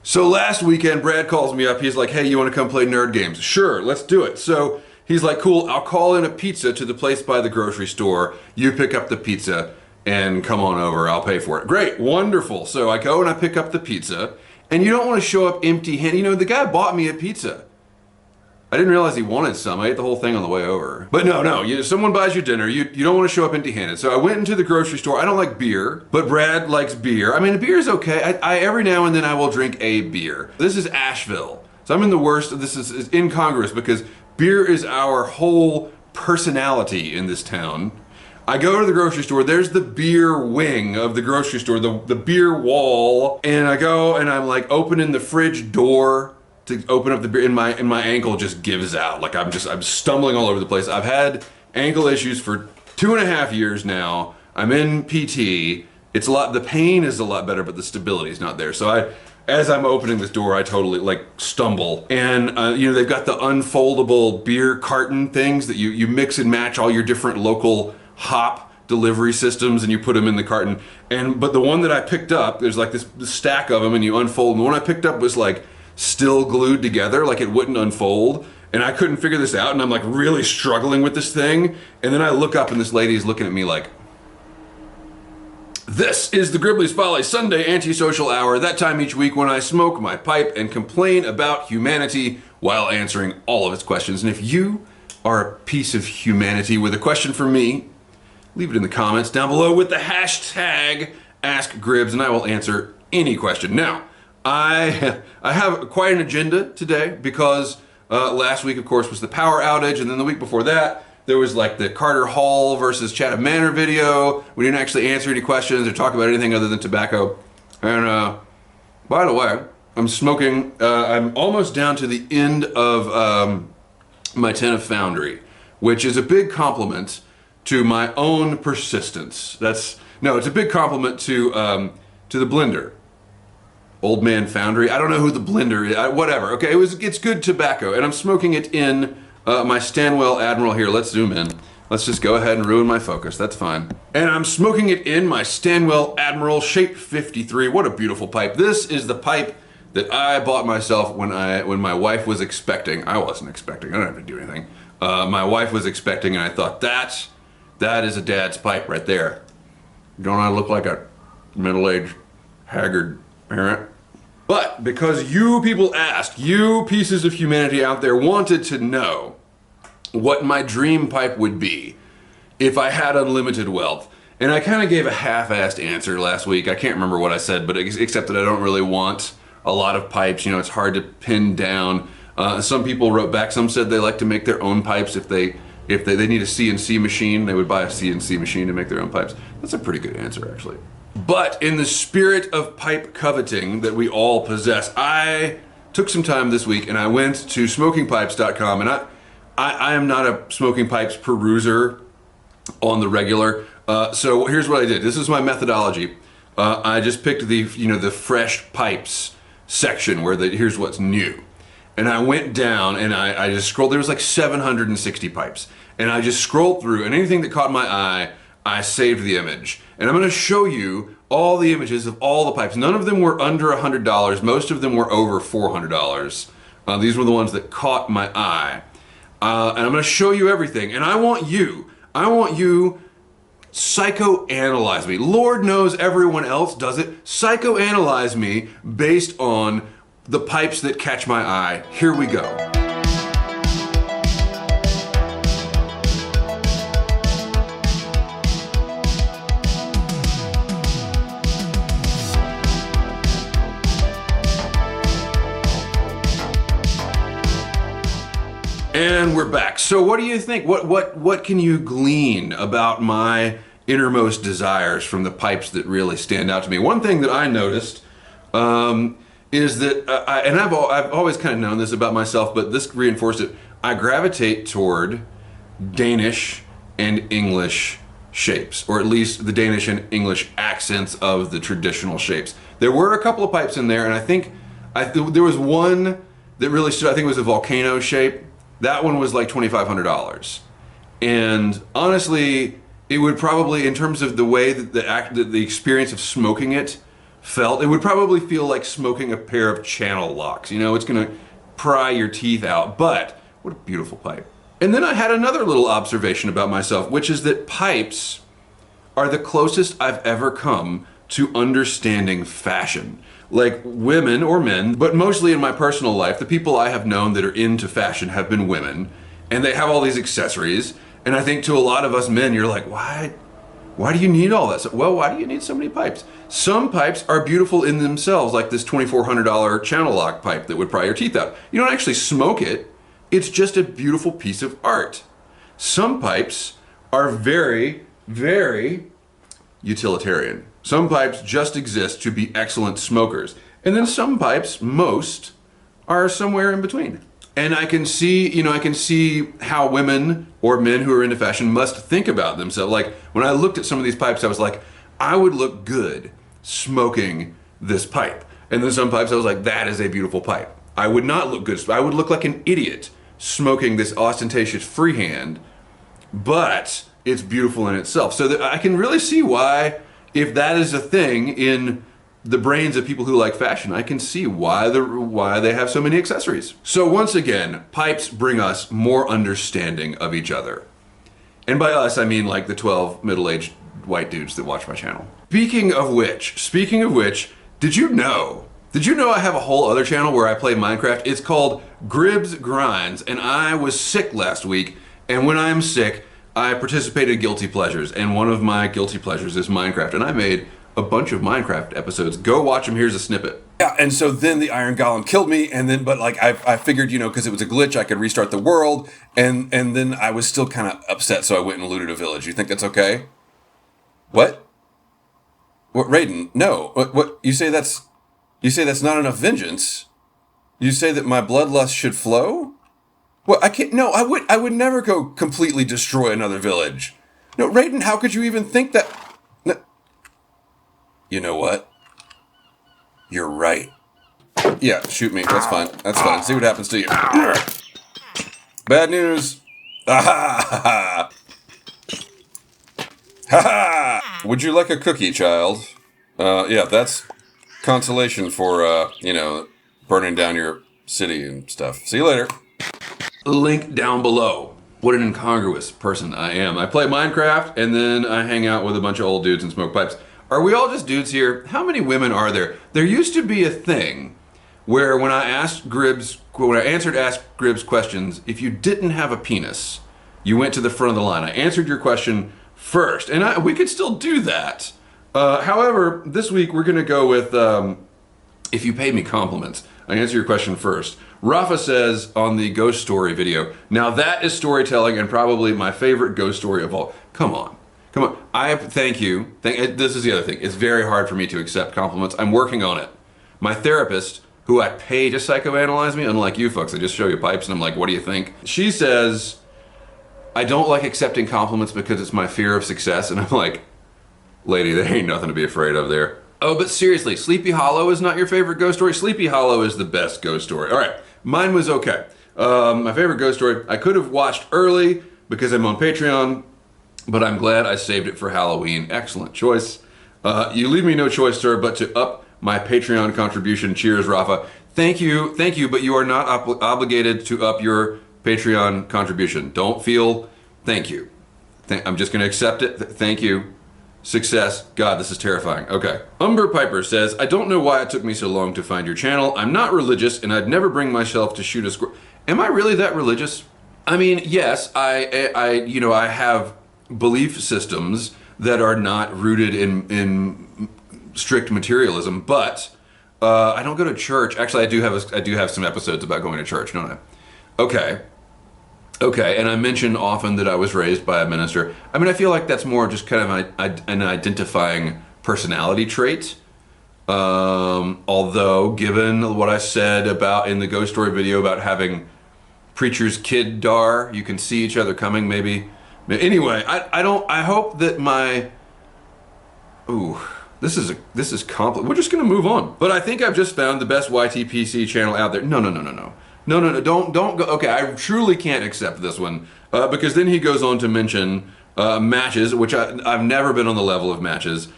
So last weekend, Brad calls me up. He's like, hey, you want to come play nerd games? Sure, let's do it. So he's like, cool, I'll call in a pizza to the place by the grocery store. You pick up the pizza and come on over. I'll pay for it. Great, wonderful. So I go and I pick up the pizza. And you don't want to show up empty-handed. You know, the guy bought me a pizza. I didn't realize he wanted some. I ate the whole thing on the way over. But no, someone buys you dinner, you don't want to show up empty-handed. So I went into the grocery store. I don't like beer, but Brad likes beer. I mean, beer is okay. I every now and then I will drink a beer. This is Asheville. So I'm in the worst. This is incongruous because beer is our whole personality in this town. I go to the grocery store, there's the beer wing of the grocery store, the beer wall, and I go and I'm like opening the fridge door to open up the beer, and my ankle just gives out. Like I'm stumbling all over the place. I've had ankle issues for 2.5 years now. I'm in PT. The pain is a lot better, but the stability is not there. So as I'm opening this door, I totally like stumble. And they've got the unfoldable beer carton things that you mix and match all your different local hop delivery systems and you put them in the carton. But the one that I picked up, there's like this stack of them and you unfold. And the one I picked up was like still glued together, like it wouldn't unfold. And I couldn't figure this out and I'm like really struggling with this thing. And then I look up and this lady's looking at me like, this is the Gribbly's Folly Sunday Antisocial Hour, that time each week when I smoke my pipe and complain about humanity while answering all of its questions. And if you are a piece of humanity with a question for me, leave it in the comments down below with the hashtag AskGribbs and I will answer any question. Now, I have quite an agenda today because last week, of course, was the power outage, and then the week before that, there was like the Carter Hall versus Chatham Manor video. We didn't actually answer any questions or talk about anything other than tobacco. And by the way, I'm smoking, I'm almost down to the end of my tin of Foundry, which is a big compliment to my own persistence. It's a big compliment to the blender. Old Man Foundry. I don't know who the blender is. Whatever. Okay, it's good tobacco, and I'm smoking it in my Stanwell Admiral here. Let's zoom in. Let's just go ahead and ruin my focus. That's fine. And I'm smoking it in my Stanwell Admiral Shape 53. What a beautiful pipe. This is the pipe that I bought myself when my wife was expecting. I wasn't expecting. I don't have to do anything. My wife was expecting, and I thought that is a dad's pipe right there. Don't I look like a middle-aged, haggard parent? But because you people asked, you pieces of humanity out there wanted to know what my dream pipe would be if I had unlimited wealth. And I kind of gave a half-assed answer last week. I can't remember what I said, but except that I don't really want a lot of pipes. You know, it's hard to pin down. Some people wrote back, some said they like to make their own pipes. If they need a CNC machine, they would buy a CNC machine to make their own pipes. That's a pretty good answer, actually. But in the spirit of pipe coveting that we all possess, I took some time this week and I went to smokingpipes.com, and I am not a smoking pipes peruser on the regular. So here's what I did. This is my methodology. I just picked the fresh pipes section where here's what's new. And I went down and I just scrolled. There was like 760 pipes. And I just scrolled through, and anything that caught my eye, I saved the image. And I'm gonna show you all the images of all the pipes. None of them were under $100. Most of them were over $400. These were the ones that caught my eye. And I'm gonna show you everything. And I want you psychoanalyze me. Lord knows everyone else does it. Psychoanalyze me based on the pipes that catch my eye. Here we go. And we're back. So what do you think? What can you glean about my innermost desires from the pipes that really stand out to me? One thing that I noticed is that, I've always kind of known this about myself, but this reinforced it. I gravitate toward Danish and English shapes, or at least the Danish and English accents of the traditional shapes. There were a couple of pipes in there, and I think there was one that really stood. I think it was a volcano shape. That one was like $2,500. And honestly, it would probably, in terms of the way that the experience of smoking it felt, it would probably feel like smoking a pair of channel locks. You know, it's gonna pry your teeth out, but what a beautiful pipe. And then I had another little observation about myself, which is that pipes are the closest I've ever come to understanding fashion. Like women or men, but mostly in my personal life, the people I have known that are into fashion have been women, and they have all these accessories. And I think to a lot of us men, you're like, why do you need all that? Well, why do you need so many pipes? Some pipes are beautiful in themselves, like this $2,400 channel lock pipe that would pry your teeth out. You don't actually smoke it. It's just a beautiful piece of art. Some pipes are very, very utilitarian. Some pipes just exist to be excellent smokers. And then some pipes, most, are somewhere in between. And I can see how women or men who are into fashion must think about themselves. Like when I looked at some of these pipes, I was like, I would look good smoking this pipe. And then some pipes, I was like, that is a beautiful pipe. I would not look good. I would look like an idiot smoking this ostentatious freehand, but it's beautiful in itself. So that I can really see why, if that is a thing in the brains of people who like fashion, I can see why they have so many accessories. So once again, pipes bring us more understanding of each other. And by us, I mean like the 12 middle-aged white dudes that watch my channel. Speaking of which, did you know I have a whole other channel where I play Minecraft? It's called Gribs Grinds, and I was sick last week, and when I am sick, I participated in Guilty Pleasures, and one of my Guilty Pleasures is Minecraft, and I made a bunch of Minecraft episodes. Go watch them, here's a snippet. Yeah, and so then the Iron Golem killed me, and then, but like, I figured, because it was a glitch, I could restart the world, and then I was still kind of upset, so I went and looted a village. You think that's okay? What? What, Raiden? No. What? You say that's not enough vengeance? You say that my bloodlust should flow? Well, I can't. No, I would never go completely destroy another village. No, Raiden, how could you even think that? No. You know what? You're right. Yeah, shoot me. That's fine. That's fine. See what happens to you. Bad news. Ha ha. Would you like a cookie, child? Yeah, that's consolation for burning down your city and stuff. See you later. Link down below. What an incongruous person I am. I play Minecraft, and then I hang out with a bunch of old dudes and smoke pipes. Are we all just dudes here? How many women are there? There used to be a thing where when I answered Ask Gribs questions, if you didn't have a penis, you went to the front of the line. I answered your question first, and we could still do that. However, this week we're gonna go with if you paid me compliments. I answer your question first. Rafa says on the ghost story video, now that is storytelling and probably my favorite ghost story of all. Come on. Thank you. This is the other thing. It's very hard for me to accept compliments. I'm working on it. My therapist, who I pay to psychoanalyze me, unlike you folks, I just show you pipes and I'm like, what do you think? She says, I don't like accepting compliments because it's my fear of success. And I'm like, lady, there ain't nothing to be afraid of there. Oh, but seriously, Sleepy Hollow is not your favorite ghost story? Sleepy Hollow is the best ghost story. All right, mine was okay. My favorite ghost story, I could have watched early because I'm on Patreon, but I'm glad I saved it for Halloween. Excellent choice. You leave me no choice, sir, but to up my Patreon contribution. Cheers, Rafa. Thank you, but you are not obligated to up your Patreon contribution. Don't feel, thank you. I'm just gonna accept it, thank you. Success. God, this is terrifying. Okay. Umber Piper says, I don't know why it took me so long to find your channel. I'm not religious and I'd never bring myself to shoot a squirrel. Am I really that religious? I mean, yes, I have belief systems that are not rooted in strict materialism, but I don't go to church. Actually, I do have some episodes about going to church, don't I? Okay, and I mention often that I was raised by a minister. I mean, I feel like that's more just kind of an identifying personality trait. Although, given what I said about in the ghost story video about having preacher's kid dar, you can see each other coming, maybe. Anyway, I hope that my... Ooh, this is complex. We're just gonna move on. But I think I've just found the best YTPC channel out there. No, don't go. Okay, I truly can't accept this one because then he goes on to mention matches, which I've never been on the level of matches.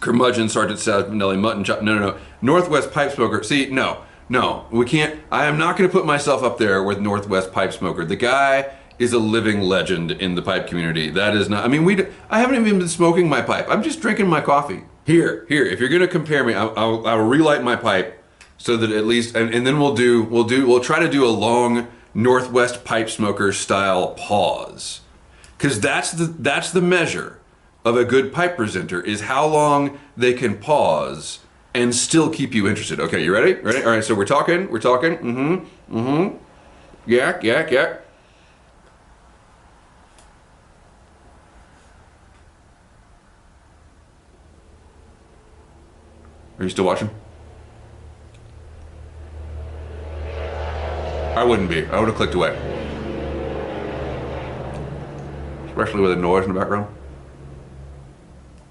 Curmudgeon, Sergeant Salmonelli, Mutton Chop. No. Northwest Pipe Smoker. See, no, we can't. I am not going to put myself up there with Northwest Pipe Smoker. The guy is a living legend in the pipe community. That is not. I mean, I haven't even been smoking my pipe. I'm just drinking my coffee. Here. If you're going to compare me, I'll relight my pipe so that at least, and then we'll try to do a long Northwest Pipe Smoker style pause, because that's the measure of a good pipe presenter, is how long they can pause and still keep you interested. Okay, you ready? Ready? All right, so we're talking. Yeah. Are you still watching? I wouldn't be. I would have clicked away. Especially with a noise in the background.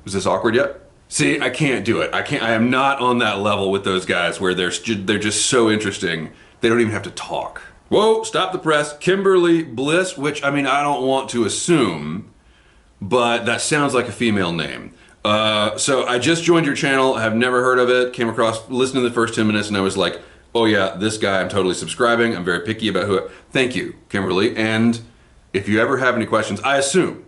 Is this awkward yet? See, I can't do it. I am not on that level with those guys where they're just so interesting. They don't even have to talk. Whoa, stop the press. Kimberly Bliss, which, I mean, I don't want to assume, but that sounds like a female name. So I just joined your channel. I have never heard of it. Came across, listened to the first 10 minutes, and I was like, oh yeah, this guy, I'm totally subscribing. I'm very picky about thank you, Kimberly. And if you ever have any questions, I assume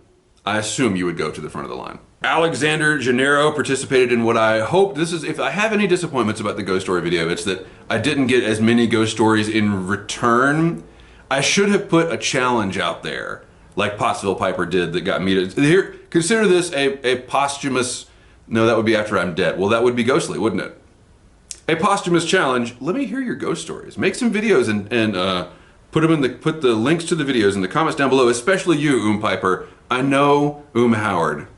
you would go to the front of the line. Alexander Gennaro participated in what I hope, if I have any disappointments about the ghost story video, it's that I didn't get as many ghost stories in return. I should have put a challenge out there, like Pottsville Piper did, that got me to, here, consider this a posthumous, no, that would be after I'm dead. Well, that would be ghostly, wouldn't it? A posthumous challenge. Let me hear your ghost stories. Make some videos and put the links to the videos in the comments down below, especially you, Piper. I know Howard,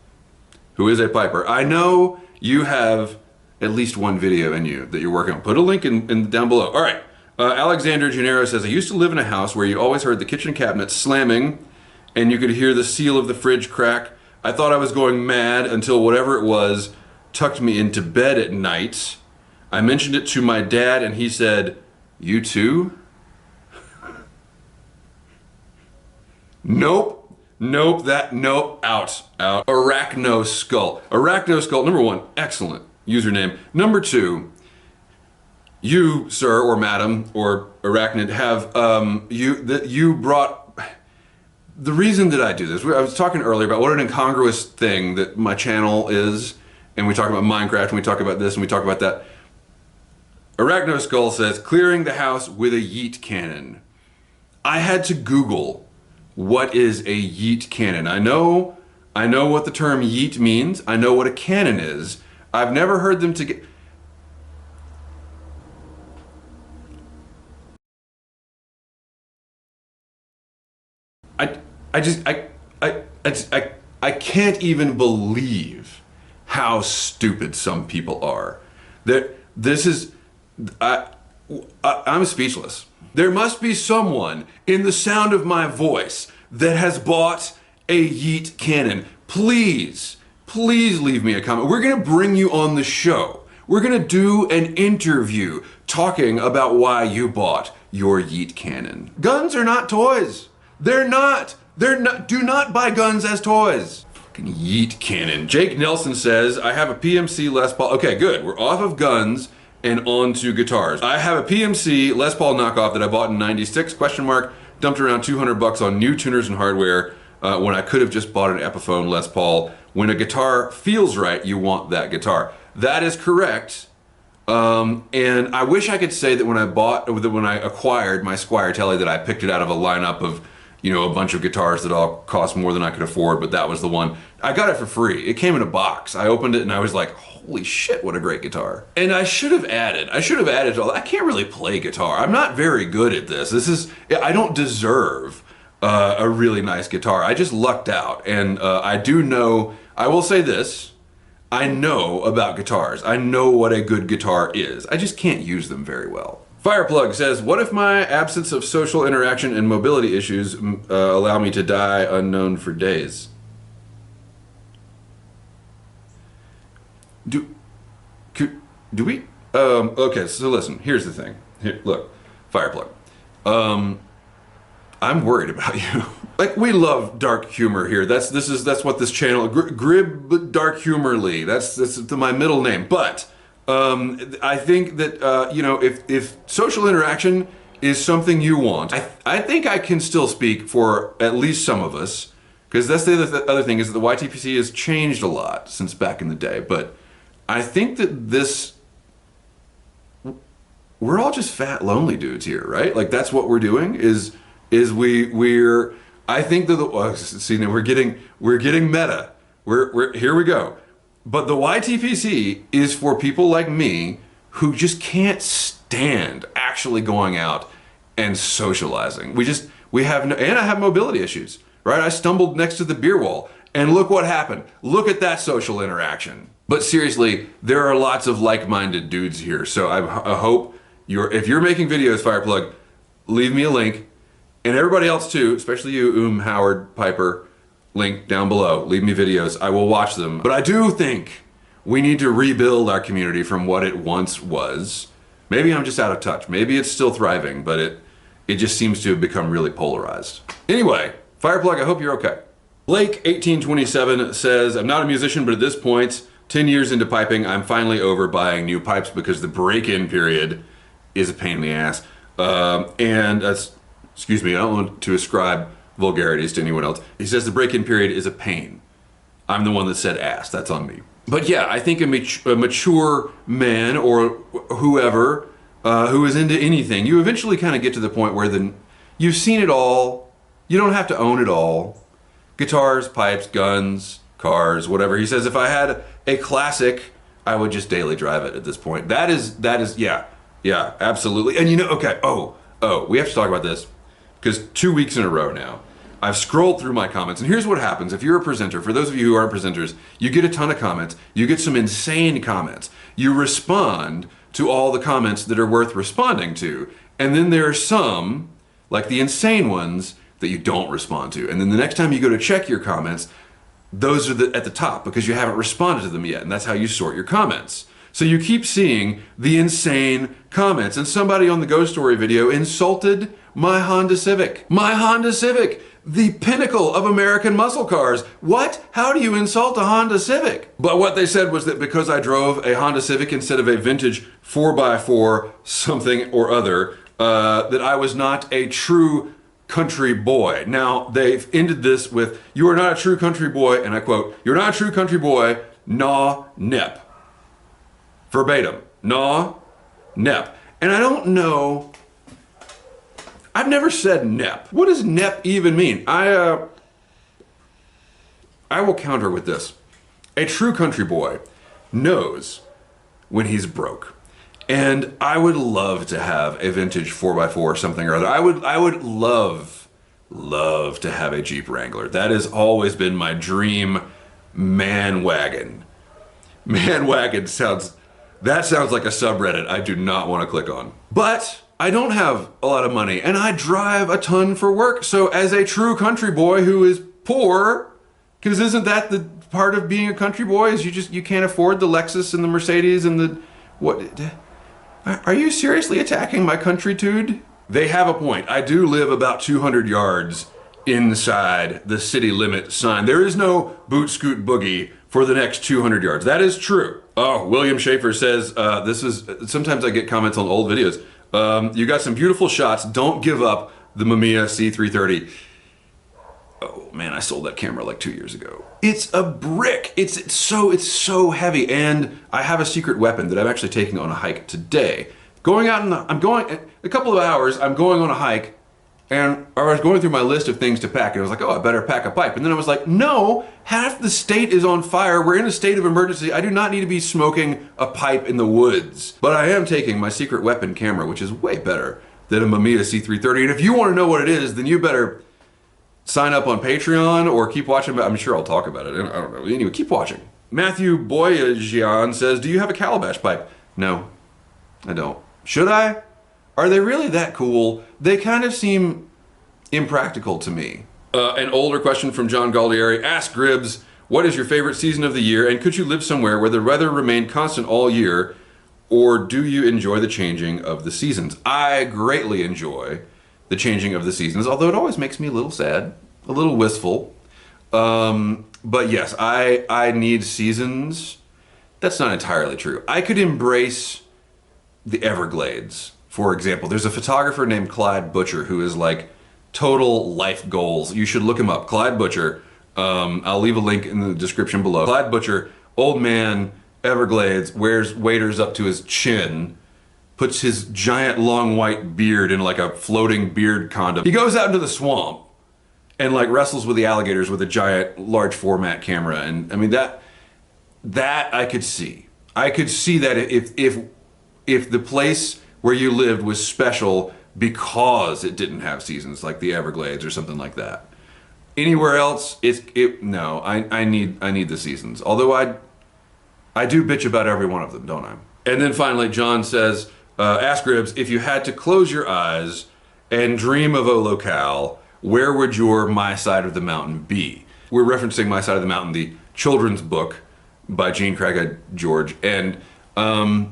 who is a piper. I know you have at least one video in you that you're working on. Put a link in down below. All right. Alexander Gennaro says, I used to live in a house where you always heard the kitchen cabinet slamming and you could hear the seal of the fridge crack. I thought I was going mad until whatever it was tucked me into bed at night. I mentioned it to my dad and he said, you too? Nope, out. Arachno Skull, number one, excellent username. Number two, you, sir, or madam, or arachnid, have, you brought, the reason that I do this, I was talking earlier about what an incongruous thing that my channel is, and we talk about Minecraft, and we talk about this, and we talk about that. Arachno Skull says, clearing the house with a yeet cannon. I had to Google what is a yeet cannon. I know what the term yeet means. I know what a cannon is. I've never heard them to get... I can't even believe how stupid some people are. I'm speechless. There must be someone in the sound of my voice that has bought a yeet cannon. Please leave me a comment. We're gonna bring you on the show. We're gonna do an interview talking about why you bought your yeet cannon. Guns are not toys. They're not. Do not buy guns as toys. Fucking yeet cannon. Jake Nelson says, I have a PMC Les Paul. Okay, good. We're off of guns and on to guitars. I have a PMC Les Paul knockoff that I bought in '96, dumped around 200 bucks on new tuners and hardware when I could have just bought an Epiphone Les Paul. When a guitar feels right, you want that guitar. That is correct. And I wish I could say that when I acquired my Squier Telly that I picked it out of a lineup of, you know, a bunch of guitars that all cost more than I could afford, but that was the one. I got it for free. It came in a box. I opened it and I was like, holy shit, what a great guitar. And I should have added to all that. I can't really play guitar. I'm not very good at this. I don't deserve a really nice guitar. I just lucked out. And I do know, I will say this, I know about guitars. I know what a good guitar is. I just can't use them very well. Fireplug says, what if my absence of social interaction and mobility issues allow me to die unknown for days? Do we? Okay, so listen, here's the thing. Here, look, Fireplug. I'm worried about you. Like, we love dark humor here. That's what this channel, Grib Dark Humorly. That's my middle name. But I think that you know, if social interaction is something you want, I think I can still speak for at least some of us, because that's the other thing, is that the YTPC has changed a lot since back in the day. But I think that we're all just fat, lonely dudes here, right? Like, that's what we're doing. We're I think that see, now we're getting meta. We're here we go. But the YTPC is for people like me who just can't stand actually going out and socializing. We have no, and I have mobility issues, right? I stumbled next to the beer wall, and look what happened. Look at that social interaction. But seriously, there are lots of like-minded dudes here. So I hope if you're making videos, Fireplug, leave me a link. And everybody else too, especially you, Howard, Piper, link down below. Leave me videos, I will watch them. But I do think we need to rebuild our community from what it once was. Maybe I'm just out of touch. Maybe it's still thriving, but it just seems to have become really polarized. Anyway, Fireplug, I hope you're okay. Blake1827 says, I'm not a musician, but at this point, 10 years into piping, I'm finally over buying new pipes because the break-in period is a pain in the ass. And that's, excuse me, I don't want to ascribe vulgarities to anyone else. He says the break-in period is a pain. I'm the one that said ass, that's on me. But yeah, I think a mature man or whoever who is into anything, you eventually kind of get to the point where you've seen it all. You don't have to own it all. Guitars, pipes, guns, cars, whatever. He says if I had a classic, I would just daily drive it at this point. That is, yeah, absolutely. And you know, okay, we have to talk about this, because 2 weeks in a row now, I've scrolled through my comments, and here's what happens. If you're a presenter, for those of you who aren't presenters, you get a ton of comments. You get some insane comments. You respond to all the comments that are worth responding to. And then there are some, like the insane ones, that you don't respond to. And then the next time you go to check your comments, those are at the top because you haven't responded to them yet. And that's how you sort your comments. So you keep seeing the insane comments. And somebody on the Ghost Story video insulted my Honda Civic. My Honda Civic, the pinnacle of American muscle cars. What? How do you insult a Honda Civic? But what they said was that because I drove a Honda Civic instead of a vintage 4x4 something or other, that I was not a true country boy. Now, they've ended this with, you are not a true country boy, and I quote, you're not a true country boy, nah, nep. Verbatim, nah, nep. And I don't know, I've never said nep. What does nep even mean? I will counter with this. A true country boy knows when he's broke. And I would love to have a vintage 4x4 or something or other. I would love to have a Jeep Wrangler. That has always been my dream man wagon. Man wagon sounds like a subreddit I do not want to click on. But I don't have a lot of money and I drive a ton for work. So as a true country boy who is poor, because isn't that the part of being a country boy, is you can't afford the Lexus and the Mercedes and the what? Are you seriously attacking my country-tude? They have a point. I do live about 200 yards inside the city limit sign. There is no boot scoot boogie for the next 200 yards. That is true. Oh, William Schaefer says, sometimes I get comments on old videos. You got some beautiful shots. Don't give up the Mamiya C330. Oh man, I sold that camera like 2 years ago. It's a brick. It's so heavy, and I have a secret weapon that I'm actually taking on a hike today. I'm going a couple of hours. I'm going on a hike, and I was going through my list of things to pack, and I was like, oh, I better pack a pipe. And then I was like, no, half the state is on fire. We're in a state of emergency. I do not need to be smoking a pipe in the woods. But I am taking my secret weapon camera, which is way better than a Mamiya C330. And if you want to know what it is, then you better sign up on Patreon or keep watching. I'm sure I'll talk about it. I don't know. Anyway, keep watching. Matthew Boyajian says, do you have a calabash pipe? No, I don't. Should I? Are they really that cool? They kind of seem impractical to me. An older question from John Galdieri. Ask Gribbs, what is your favorite season of the year, and could you live somewhere where the weather remained constant all year, or do you enjoy the changing of the seasons? I greatly enjoy the changing of the seasons, although it always makes me a little sad, a little wistful. But yes, I need seasons. That's not entirely true. I could embrace the Everglades, for example. There's a photographer named Clyde Butcher who is like total life goals. You should look him up. Clyde Butcher. I'll leave a link in the description below. Clyde Butcher, old man, Everglades, wears waders up to his chin, puts his giant long white beard in like a floating beard condom. He goes out into the swamp and like wrestles with the alligators with a giant large format camera. And I mean, that I could see. I could see that if the place where you lived was special because it didn't have seasons, like the Everglades or something like that. Anywhere else, no. I need the seasons. Although I do bitch about every one of them, don't I? And then finally, John says, ask Ribs, if you had to close your eyes and dream of a locale, where would your My Side of the Mountain be? We're referencing My Side of the Mountain, the children's book by Gene Craig George, and I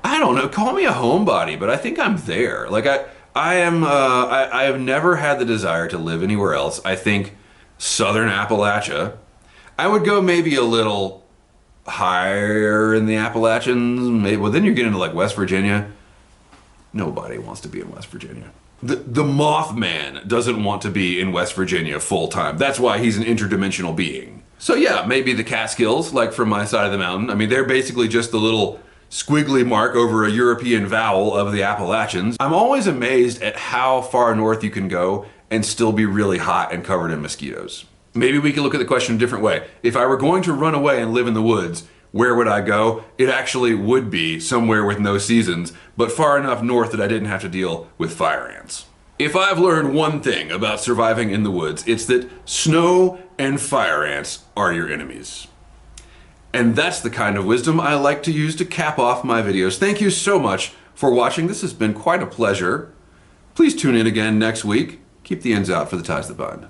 don't know. Call me a homebody, but I think I'm there. Like I have never had the desire to live anywhere else. I think Southern Appalachia. I would go maybe a little higher in the Appalachians. Maybe, well, then you're getting into like West Virginia. Nobody wants to be in West Virginia. The Mothman doesn't want to be in West Virginia full time. That's why he's an interdimensional being. So yeah, maybe the Catskills, like from My Side of the Mountain. I mean, they're basically just the little squiggly mark over a European vowel of the Appalachians. I'm always amazed at how far north you can go and still be really hot and covered in mosquitoes. Maybe we can look at the question a different way. If I were going to run away and live in the woods, where would I go? It actually would be somewhere with no seasons, but far enough north that I didn't have to deal with fire ants. If I've learned one thing about surviving in the woods, it's that snow and fire ants are your enemies. And that's the kind of wisdom I like to use to cap off my videos. Thank you so much for watching. This has been quite a pleasure. Please tune in again next week. Keep the ends out for the ties that bind.